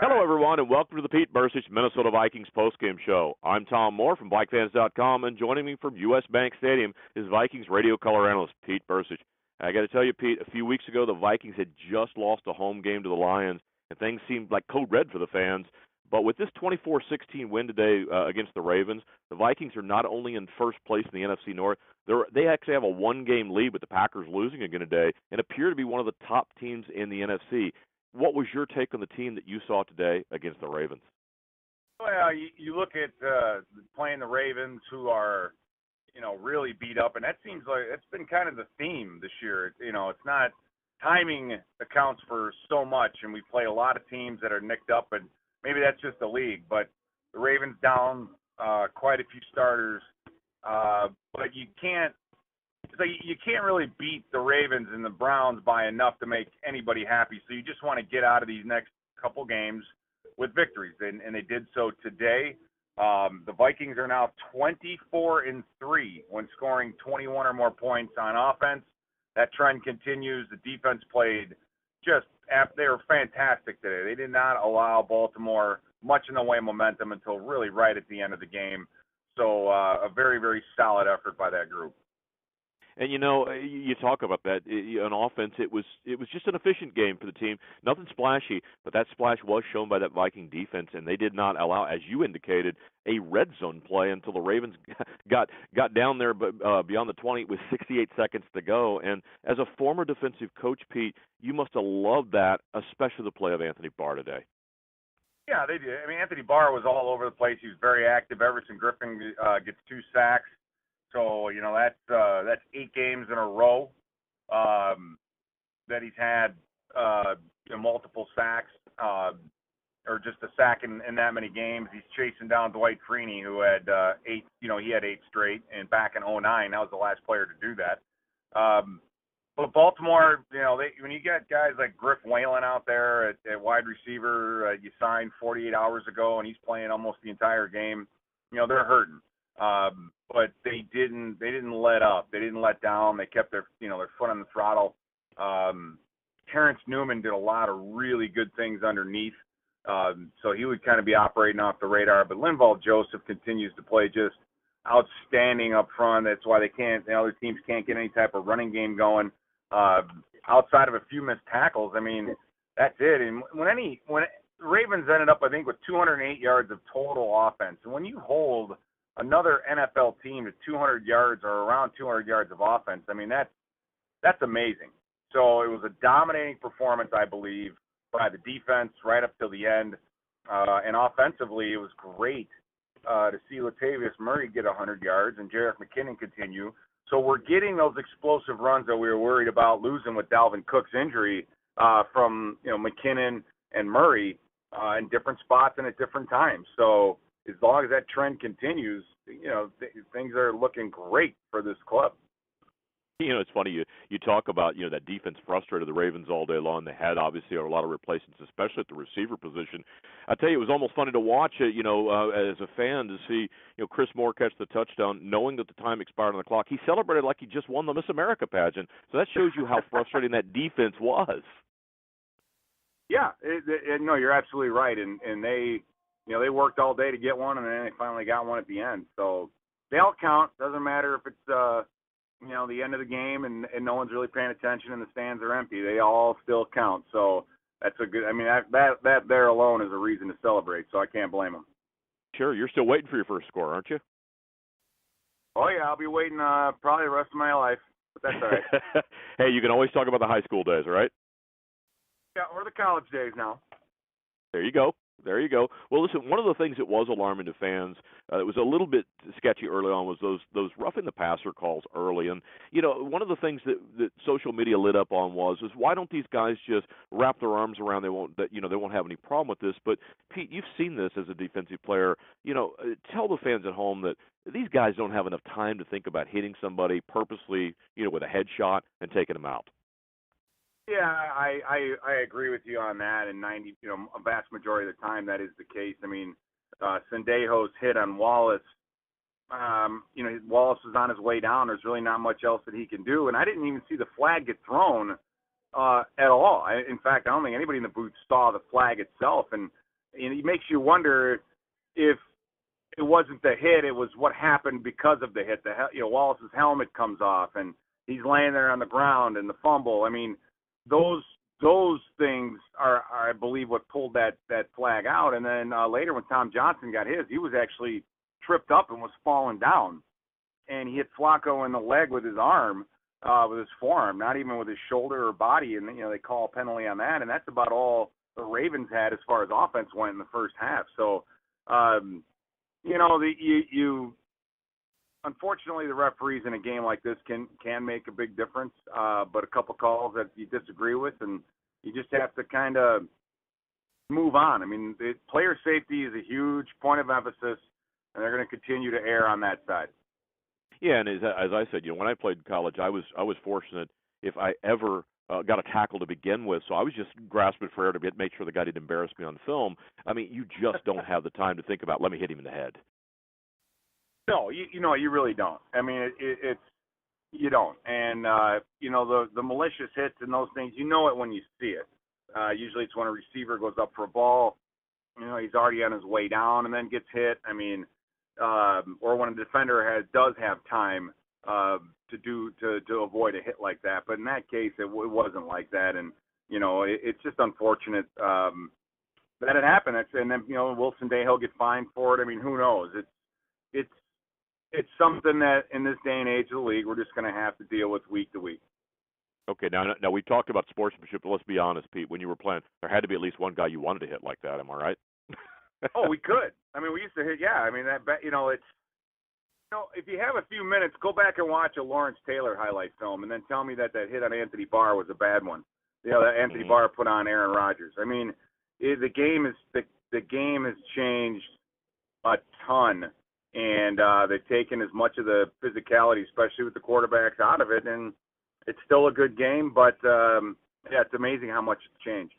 Hello, everyone, and welcome to the Pete Bercich Minnesota Vikings postgame show. I'm Tom Moore from VikeFans.com, and joining me from U.S. Bank Stadium is Vikings radio color analyst Pete Bercich. I got to tell you, Pete, a few weeks ago the Vikings had just lost a home game to the Lions, and things seemed like code red for the fans. But with this 24-16 win today against the Ravens, the Vikings are not only in first place in the NFC North, they actually have a one-game lead with the Packers losing again today and appear to be one of the top teams in the NFC. What was your take on the team that you saw today against the Ravens? Well, you look at playing the Ravens, who are, really beat up, and that seems like it's been kind of the theme this year. It's not timing accounts for so much, and we play a lot of teams that are nicked up, and maybe that's just the league. But the Ravens down quite a few starters, but you can't. So you can't really beat the Ravens and the Browns by enough to make anybody happy. So you just want to get out of these next couple games with victories, and they did so today. The Vikings are now 24-3 when scoring 21 or more points on offense. That trend continues. The defense played they were fantastic today. They did not allow Baltimore much in the way of momentum until really right at the end of the game. So a very, very solid effort by that group. And you talk about that on offense. It was just an efficient game for the team. Nothing splashy, but that splash was shown by that Viking defense, and they did not allow, as you indicated, a red zone play until the Ravens got down there, beyond the 20 with 68 seconds to go. And as a former defensive coach, Pete, you must have loved that, especially the play of Anthony Barr today. Yeah, they did. I mean, Anthony Barr was all over the place. He was very active. Everson Griffin gets 2 sacks. So, that's 8 games in a row that he's had multiple sacks or just a sack in that many games. He's chasing down Dwight Freeney, who had 8, he had 8 straight, and back in 2009, that was the last player to do that. But Baltimore, when you got guys like Griff Whalen out there at wide receiver, you signed 48 hours ago, and he's playing almost the entire game, they're hurting. But they didn't let up. They didn't let down. They kept their foot on the throttle. Terrence Newman did a lot of really good things underneath. So he would kind of be operating off the radar. But Linval Joseph continues to play just outstanding up front. That's why the other teams can't get any type of running game going. Outside of a few missed tackles, I mean, that's it. And when the Ravens ended up, I think, with 208 yards of total offense. And when you hold another NFL team to 200 yards or around 200 yards of offense, I mean, that's amazing. So it was a dominating performance, I believe, by the defense right up till the end. And offensively, it was great to see Latavius Murray get 100 yards and Jerick McKinnon continue. So we're getting those explosive runs that we were worried about losing with Dalvin Cook's injury from McKinnon and Murray in different spots and at different times. So as long as that trend continues, things are looking great for this club. It's funny you talk about that defense frustrated the Ravens all day long. They had obviously a lot of replacements, especially at the receiver position. I tell you, it was almost funny to watch it. As a fan, to see Chris Moore catch the touchdown, knowing that the time expired on the clock. He celebrated like he just won the Miss America pageant. So that shows you how frustrating that defense was. Yeah, no, you're absolutely right, and they. They worked all day to get one, and then they finally got one at the end. So they all count. Doesn't matter if it's, the end of the game and no one's really paying attention and the stands are empty. They all still count. So that's a good – I mean, that there alone is a reason to celebrate, so I can't blame them. Sure. You're still waiting for your first score, aren't you? Oh, yeah. I'll be waiting probably the rest of my life, but that's all right. Hey, you can always talk about the high school days, right? Yeah, or the college days now. There you go. There you go. Well, listen, one of the things that was alarming to fans, that was a little bit sketchy early on, was those roughing the passer calls early. And, one of the things that social media lit up on was why don't these guys just wrap their arms around they won't have any problem with this. But, Pete, you've seen this as a defensive player. Tell the fans at home that these guys don't have enough time to think about hitting somebody purposely, with a headshot and taking them out. Yeah, I agree with you on that, and a vast majority of the time that is the case. I mean, Sendejo's hit on Wallace. Wallace was on his way down. There's really not much else that he can do, and I didn't even see the flag get thrown at all. In fact, I don't think anybody in the booth saw the flag itself, and And it makes you wonder if it wasn't the hit, it was what happened because of the hit. Wallace's helmet comes off, and he's laying there on the ground, and the fumble. I mean, those things are I believe, what pulled that flag out. And then later, when Tom Johnson got his, he was actually tripped up and was falling down, and he hit Flacco in the leg with his arm, with his forearm, not even with his shoulder or body. And they call a penalty on that, and that's about all the Ravens had as far as offense went in the first half. So. You unfortunately, the referees in a game like this can make a big difference, but a couple calls that you disagree with, and you just have to kind of move on. I mean, player safety is a huge point of emphasis, and they're going to continue to err on that side. Yeah, and as I said, when I played in college, I was fortunate if I ever got a tackle to begin with, so I was just grasping for air to make sure the guy didn't embarrass me on film. I mean, you just don't have the time to think about, let me hit him in the head. No, you really don't. I mean, it's you don't. And the malicious hits and those things, you know it when you see it. Usually it's when a receiver goes up for a ball, he's already on his way down and then gets hit. I mean, or when a defender does have time to avoid a hit like that. But in that case, it wasn't like that, and it's just unfortunate that it happened. And then Wilson Day, he'll get fined for it. I mean, who knows? It's something that in this day and age of the league, we're just going to have to deal with week to week. Okay, now we talked about sportsmanship, but let's be honest, Pete. When you were playing, there had to be at least one guy you wanted to hit like that. Am I right? Oh, we could. I mean, we used to hit. Yeah, I mean that. It's if you have a few minutes, go back and watch a Lawrence Taylor highlight film, and then tell me that hit on Anthony Barr was a bad one. That Anthony Barr put on Aaron Rodgers. I mean, the game has changed a ton, and they've taken as much of the physicality, especially with the quarterbacks, out of it, and it's still a good game, but it's amazing how much it's changed.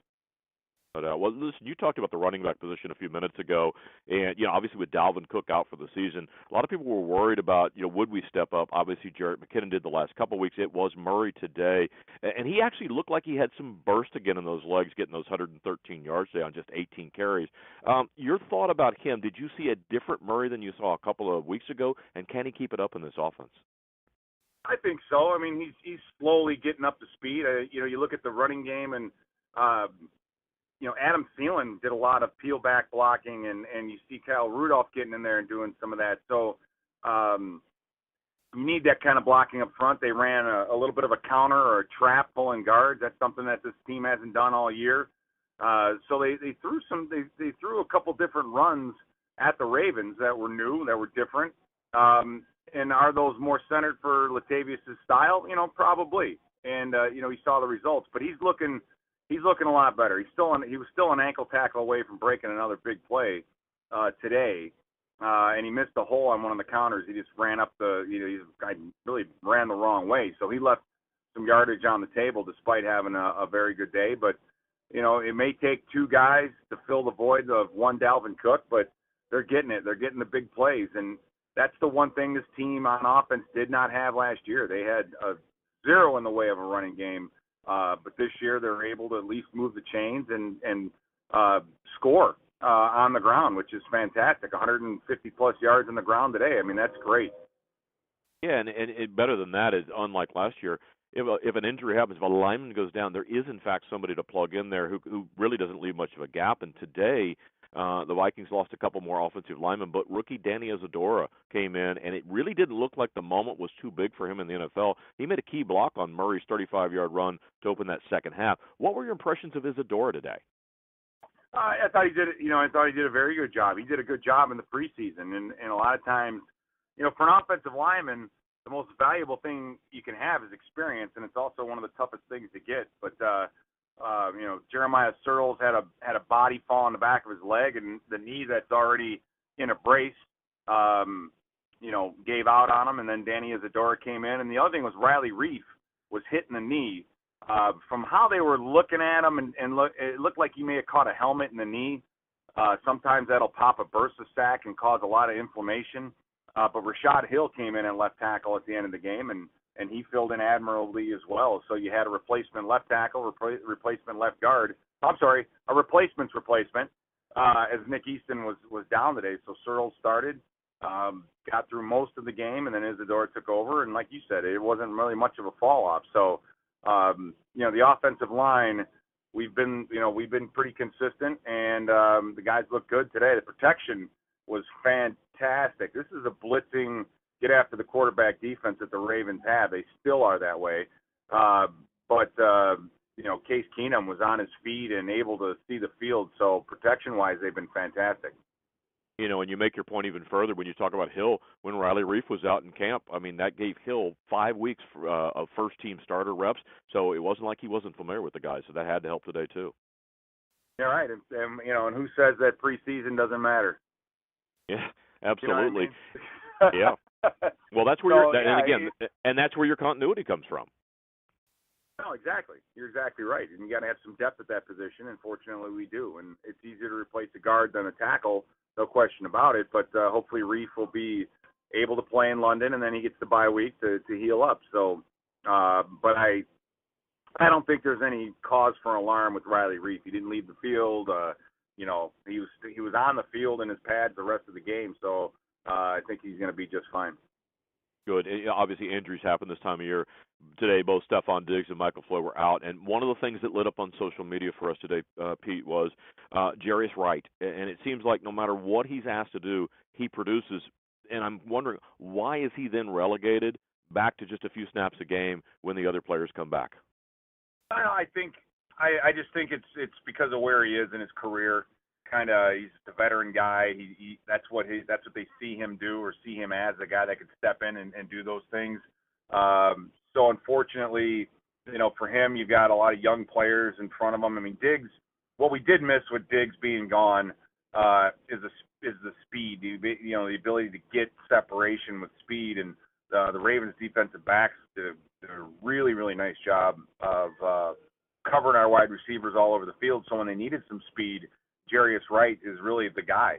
But well, listen, you talked about the running back position a few minutes ago, and obviously with Dalvin Cook out for the season, a lot of people were worried about would we step up? Obviously, Jerick McKinnon did the last couple of weeks. It was Murray today, and he actually looked like he had some burst again in those legs, getting those 113 yards today on just 18 carries. Your thought about him? Did you see a different Murray than you saw a couple of weeks ago, and can he keep it up in this offense? I think so. I mean, he's slowly getting up to speed. You look at the running game, and Adam Thielen did a lot of peel back blocking, and you see Kyle Rudolph getting in there and doing some of that. So you need that kind of blocking up front. They ran a little bit of a counter or a trap pulling guards. That's something that this team hasn't done all year. So they threw a couple different runs at the Ravens that were new, that were different. And are those more centered for Latavius' style? Probably. And he saw the results, but he's looking a lot better. He was still an ankle tackle away from breaking another big play today, and he missed a hole on one of the counters. He just ran up he really ran the wrong way, so he left some yardage on the table despite having a very good day. But it may take two guys to fill the void of one Dalvin Cook, but they're getting it. They're getting the big plays, and that's the one thing this team on offense did not have last year. They had zero in the way of a running game. But this year they're able to at least move the chains and score on the ground, which is fantastic. 150-plus yards on the ground today. I mean, that's great. Yeah, and better than that is, unlike last year, if an injury happens, if a lineman goes down, there is, in fact, somebody to plug in there who really doesn't leave much of a gap. And today the Vikings lost a couple more offensive linemen, but rookie Danny Isadora came in, and it really didn't look like the moment was too big for him in the NFL. He made a key block on Murray's 35-yard run to open that second half. What were your impressions of Isadora today? I thought he did. I thought he did a very good job. He did a good job in the preseason, and a lot of times, for an offensive lineman, the most valuable thing you can have is experience, and it's also one of the toughest things to get. But Jeremiah Searles had a body fall on the back of his leg, and the knee that's already in a brace, gave out on him, and then Danny Isadora came in, and the other thing was Riley Reif was hitting the knee. From how they were looking at him, it looked like he may have caught a helmet in the knee. Sometimes that'll pop a bursa sac and cause a lot of inflammation. But Rashad Hill came in at left tackle at the end of the game, and he filled in admirably as well. So you had a replacement left tackle, replacement left guard. I'm sorry, a replacement's replacement. as Nick Easton was down today. So Searles started, got through most of the game, and then Isidore took over. And like you said, it wasn't really much of a fall off. So, the offensive line, we've been pretty consistent, and the guys look good today. The protection was fantastic. This is a blitzing, get after the quarterback defense that the Ravens have. They still are that way. But Case Keenum was on his feet and able to see the field. So protection-wise, they've been fantastic. And you make your point even further when you talk about Hill. When Riley Reif was out in camp, I mean, that gave Hill 5 weeks of first-team starter reps. So it wasn't like he wasn't familiar with the guys. So that had to help today too. Yeah, right. And who says that preseason doesn't matter? Yeah, absolutely. You know what I mean? Yeah. Well, that's where and that's where your continuity comes from. No, exactly. You're exactly right. And you got to have some depth at that position, and fortunately we do. And it's easier to replace a guard than a tackle, no question about it. But hopefully Reif will be able to play in London, and then he gets the bye week to heal up. So, but I don't think there's any cause for alarm with Riley Reif. He didn't leave the field. He was on the field in his pads the rest of the game. So I think he's going to be just fine. Good. Obviously, injuries happen this time of year. Today, both Stephon Diggs and Michael Floyd were out. And one of the things that lit up on social media for us today, Pete, was Jarius Wright. And it seems like no matter what he's asked to do, he produces. And I'm wondering, why is he then relegated back to just a few snaps a game when the other players come back? I just think it's because of where he is in his career. He's the veteran guy. That's what they see him do, or see him as a guy that could step in and do those things. So unfortunately, for him, you've got a lot of young players in front of him. I mean, Diggs. What we did miss with Diggs being gone is the speed. The ability to get separation with speed, and the Ravens defensive backs did a really, really nice job of covering our wide receivers all over the field. So when they needed some speed, Jarius Wright is really the guy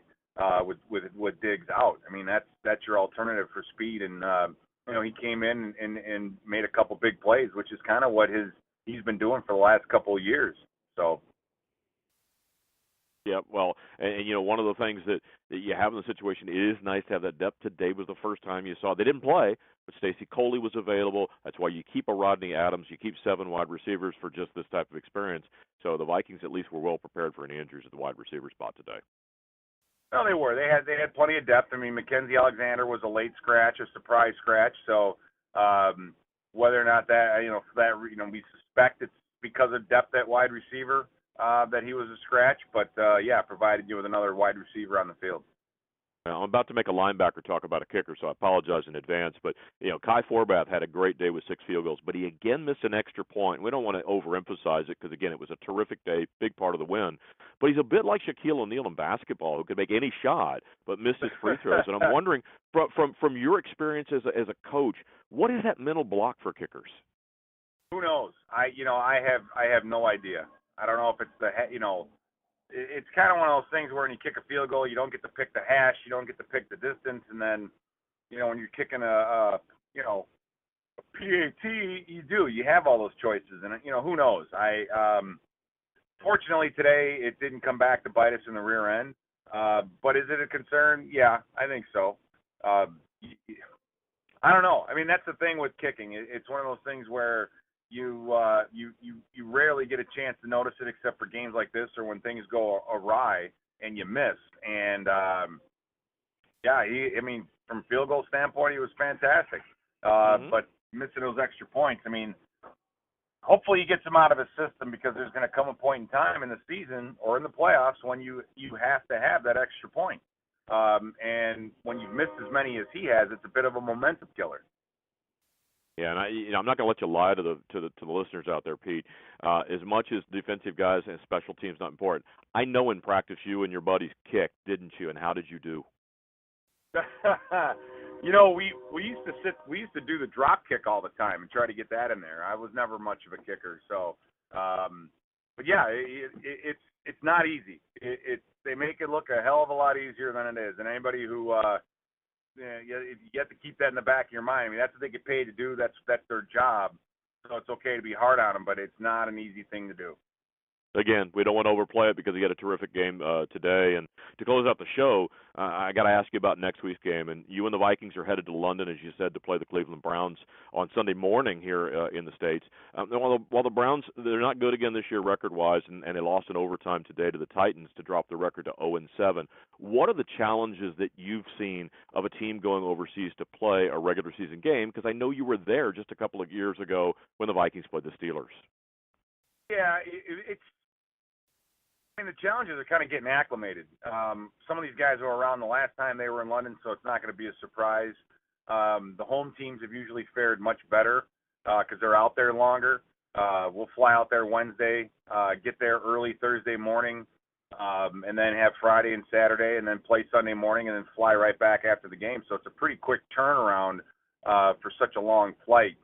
with Diggs out. I mean, that's your alternative for speed, and he came in and made a couple big plays, which is kind of what he's been doing for the last couple of years. So. Yeah, well, and one of the things that you have in the situation, it is nice to have that depth. Today was the first time you saw. They didn't play, but Stacey Coley was available. That's why you keep a Rodney Adams. You keep 7 wide receivers for just this type of experience. So the Vikings at least were well prepared for any injuries at the wide receiver spot today. No, they were. They had plenty of depth. I mean, Mackenzie Alexander was a late scratch, a surprise scratch. So whether or not we suspect it's because of depth at wide receiver. That he was a scratch, but provided you with another wide receiver on the field. Now, I'm about to make a linebacker talk about a kicker, so I apologize in advance. But, Kai Forbath had a great day with 6 field goals, but he again missed an extra point. We don't want to overemphasize it because, again, it was a terrific day, big part of the win. But he's a bit like Shaquille O'Neal in basketball, who could make any shot but missed his free throws. And I'm wondering, from your experience as a coach, what is that mental block for kickers? Who knows? I have no idea. I don't know if it's it's kind of one of those things where when you kick a field goal, you don't get to pick the hash, you don't get to pick the distance, and then, when you're kicking a PAT, you have all those choices, and who knows? Fortunately today it didn't come back to bite us in the rear end, but is it a concern? Yeah, I think so. I don't know. I mean, that's the thing with kicking. It's one of those things where you rarely get a chance to notice it, except for games like this or when things go awry and you miss. And from a field goal standpoint, he was fantastic. But missing those extra points, I mean, hopefully he gets them out of his system, because there's going to come a point in time in the season or in the playoffs when you have to have that extra point. And when you've missed as many as he has, it's a bit of a momentum killer. Yeah, and I'm not going to let you lie to the listeners out there, Pete. As much as defensive guys and special teams not important, I know in practice you and your buddies kicked, didn't you? And how did you do? We used to do the drop kick all the time and try to get that in there. I was never much of a kicker, so but yeah, it's not easy. They make it look a hell of a lot easier than it is, and anybody who you have to keep that in the back of your mind. I mean, that's what they get paid to do. That's their job. So it's okay to be hard on them, but it's not an easy thing to do. Again, we don't want to overplay it because he had a terrific game today. And to close out the show, I got to ask you about next week's game. And you and the Vikings are headed to London, as you said, to play the Cleveland Browns on Sunday morning here in the States. While the Browns, they're not good again this year record-wise, and they lost in overtime today to the Titans to drop the record to 0-7. What are the challenges that you've seen of a team going overseas to play a regular season game? Because I know you were there just a couple of years ago when the Vikings played the Steelers. Yeah, it's. I mean, the challenges are kind of getting acclimated. Some of these guys were around the last time they were in London, so it's not going to be a surprise. The home teams have usually fared much better because they're out there longer. We'll fly out there Wednesday, get there early Thursday morning, and then have Friday and Saturday, and then play Sunday morning, and then fly right back after the game. So it's a pretty quick turnaround for such a long flight.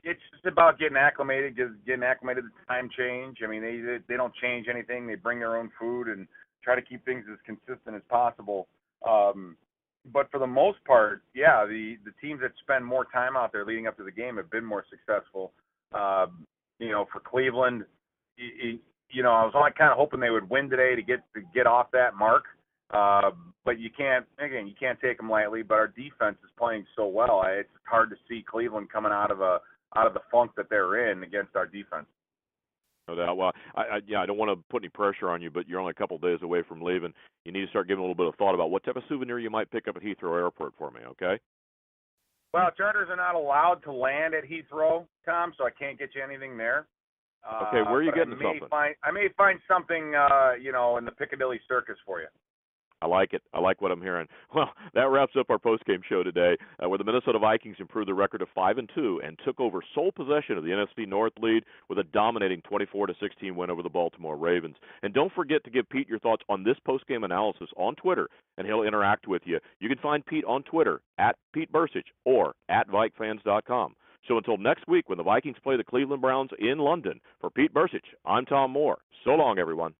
It's just about getting acclimated to the time change. I mean, they don't change anything. They bring their own food and try to keep things as consistent as possible. But for the most part, yeah, the teams that spend more time out there leading up to the game have been more successful. For Cleveland, I was only kind of hoping they would win today to get off that mark. But you can't take them lightly. But our defense is playing so well. It's hard to see Cleveland coming out of the funk that they're in against our defense. No doubt. Well, I don't want to put any pressure on you, but you're only a couple of days away from leaving. You need to start giving a little bit of thought about what type of souvenir you might pick up at Heathrow Airport for me, okay? Well, charters are not allowed to land at Heathrow, Tom, so I can't get you anything there. Okay, where are you getting something? I may find something, in the Piccadilly Circus for you. I like it. I like what I'm hearing. Well, that wraps up our postgame show today, where the Minnesota Vikings improved their record to 5-2 and took over sole possession of the NFC North lead with a dominating 24-16 win over the Baltimore Ravens. And don't forget to give Pete your thoughts on this postgame analysis on Twitter, and he'll interact with you. You can find Pete on Twitter at Pete Bercich or at VikFans.com. So until next week when the Vikings play the Cleveland Browns in London, for Pete Bercich, I'm Tom Moore. So long, everyone.